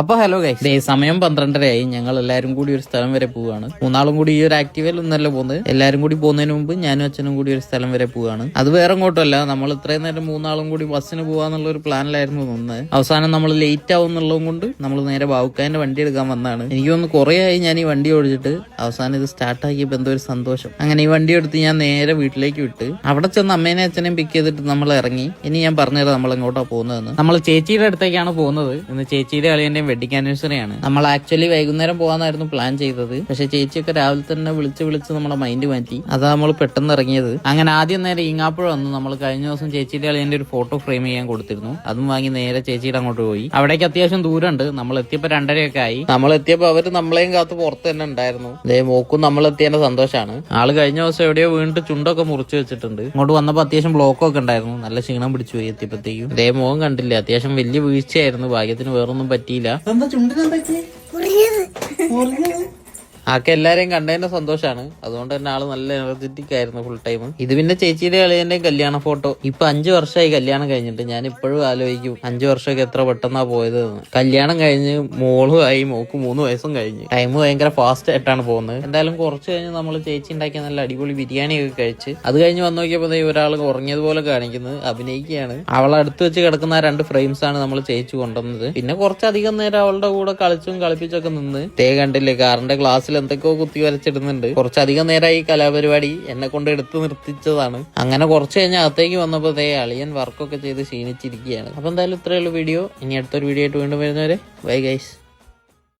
അപ്പൊ hello guys, സമയം 12:30 ഞങ്ങൾ എല്ലാരും കൂടി ഒരു സ്ഥലം വരെ പോവാണ്. മൂന്നാളും കൂടി ഈ ഒരു ആക്റ്റീവയിൽ ഒന്നല്ല പോകുന്നത്. എല്ലാരും കൂടി പോകുന്നതിന് മുമ്പ് ഞാനും അച്ഛനും കൂടി ഒരു സ്ഥലം വരെ പോവാണ്. അത് വേറെ ഇങ്ങോട്ടല്ല, നമ്മൾ ഇത്രയും നേരം മൂന്നാളും കൂടി ബസ്സിന് പോവാന്നുള്ള ഒരു പ്ലാനിലായിരുന്നു നിന്ന്. അവസാനം നമ്മൾ ലേറ്റ് ആവും എന്നുള്ളതും കൊണ്ട് നമ്മൾ നേരെ ബാവുക്കാന്റെ വണ്ടി എടുക്കാൻ വന്നതാണ്. എനിക്ക് തോന്നുന്നു കുറെ ആയി ഞാൻ ഈ വണ്ടി ഓടിച്ചിട്ട്. അവസാനം ഇത് സ്റ്റാർട്ടാക്കിയപ്പോൾ എന്തോ ഒരു സന്തോഷം. അങ്ങനെ ഈ വണ്ടി എടുത്ത് ഞാൻ നേരെ വീട്ടിലേക്ക് വിട്ട് അവിടെ ചെന്ന് അമ്മേനെ അച്ഛനെയും പിക്ക് ചെയ്തിട്ട് നമ്മൾ ഇറങ്ങി. ഇനി ഞാൻ പറഞ്ഞത് നമ്മൾ എങ്ങോട്ടാ പോകുന്നതെന്ന്. നമ്മൾ ചേച്ചിയുടെ അടുത്തേക്കാണ് പോകുന്നത്. ഇന്ന് ചേച്ചിയുടെ അളിയന്റെ വെഡിങ് ആനിവേഴ്സറി ആണ്. നമ്മൾ ആക്ച്വലി വൈകുന്നേരം പോകാനായിരുന്നു പ്ലാൻ ചെയ്തത്. പക്ഷെ ചേച്ചിയൊക്കെ രാവിലെ തന്നെ വിളിച്ച് നമ്മുടെ മൈൻഡ് മാറ്റി. അതാ നമ്മൾ പെട്ടെന്ന് ഇറങ്ങിയത്. അങ്ങനെ ആദ്യം നേരെ ഈങ്ങാപ്പുഴ വന്നു. നമ്മൾ കഴിഞ്ഞ ദിവസം ചേച്ചിയുടെ അളിയന്റെ ഒരു ഫോട്ടോ ഫ്രെയിം ചെയ്യാൻ കൊടുത്തിരുന്നു. അതും വാങ്ങി നേരെ ചേച്ചിയുടെ അങ്ങോട്ട് പോയി. അവിടേക്ക് അത്യാവശ്യം ദൂരമുണ്ട്. നമ്മൾ എത്തിയപ്പോ 2:30 ആയി. നമ്മൾ എത്തിയപ്പോ അവര് നമ്മളെയും കാത്ത് പുറത്ത് തന്നെ ഉണ്ടായിരുന്നു. ദേ മോക്കും നമ്മൾ എത്തിയതിന്റെ സന്തോഷമാണ്. ആള് കഴിഞ്ഞ ദിവസം എവിടെയോ വീണിട്ട് ചുണ്ടൊക്കെ മുറിച്ച് വെച്ചിട്ടുണ്ട്. ഇങ്ങോട്ട് വന്നപ്പോ അത്യാവശ്യം ബ്ലോക്കൊക്കെ ഉണ്ടായിരുന്നു. നല്ല ക്ഷീണം പിടിച്ചു പോയി എത്തിയപ്പോഴത്തേക്കും. ദേ മോൻ കണ്ടില്ല, അത്യാവശ്യം വലിയ വീഴ്ചയായിരുന്നു. ഭാഗ്യത്തിന് വേറൊന്നും പറ്റിയില്ല. ആക്കെ എല്ലാരെയും കണ്ടതിന്റെ സന്തോഷാണ്. അതുകൊണ്ട് തന്നെ ആള് നല്ല എനർജറ്റിക് ആയിരുന്നു ഫുൾ ടൈം. ഇത് പിന്നെ ചേച്ചിയുടെ അളിയന്റെയും കല്യാണ ഫോട്ടോ. ഇപ്പൊ 5 വർഷമായി കല്യാണം കഴിഞ്ഞിട്ട്. ഞാൻ ഇപ്പോഴും ആലോചിക്കും 5 വർഷമൊക്കെ എത്ര പെട്ടെന്നാ പോയത്. കല്യാണം കഴിഞ്ഞ് മോളും ആയി, മോക്ക് 3 വയസ്സും കഴിഞ്ഞ്. ടൈം ഭയങ്കര ഫാസ്റ്റ് ആയിട്ടാണ് പോകുന്നത്. എന്തായാലും കുറച്ച് കഴിഞ്ഞ് നമ്മൾ ചേച്ചി ഉണ്ടാക്കിയ നല്ല അടിപൊളി ബിരിയാണി ഒക്കെ കഴിച്ച് അത് കഴിഞ്ഞ് വന്നു നോക്കിയപ്പോ ഒരാൾ ഉറങ്ങിയതുപോലെ കാണിക്കുന്നത് അഭിനയിക്കുകയാണ്. അവളെ അടുത്ത് വെച്ച് കിടക്കുന്ന 2 ഫ്രെയിംസ് ആണ് നമ്മൾ ചേച്ചി കൊണ്ടുവന്നത്. പിന്നെ കുറച്ചധികം നേരം അവളുടെ കൂടെ കളിച്ചും കളിപ്പിച്ചൊക്കെ നിന്ന്. കണ്ടില്ലേ, കാറിന്റെ ഗ്ലാസ്സിൽ എന്തൊക്കെയോ കുത്തി വരച്ചിടുന്നുണ്ട്. കുറച്ചധികം നേരമായി കലാപരിപാടി എന്നെ കൊണ്ട് എടുത്ത് നിർത്തിച്ചതാണ്. അങ്ങനെ കുറച്ച് കഴിഞ്ഞ് അകത്തേക്ക് വന്നപ്പോ അളിയൻ വർക്കൊക്കെ ചെയ്ത് ക്ഷീണിച്ചിരിക്കുകയാണ്. അപ്പൊ എന്തായാലും ഇത്രയുള്ള വീഡിയോ. ഇനി അടുത്തൊരു വീഡിയോ ആയിട്ട് വീണ്ടും വരുന്നവരെ ബൈ ഗൈസ്.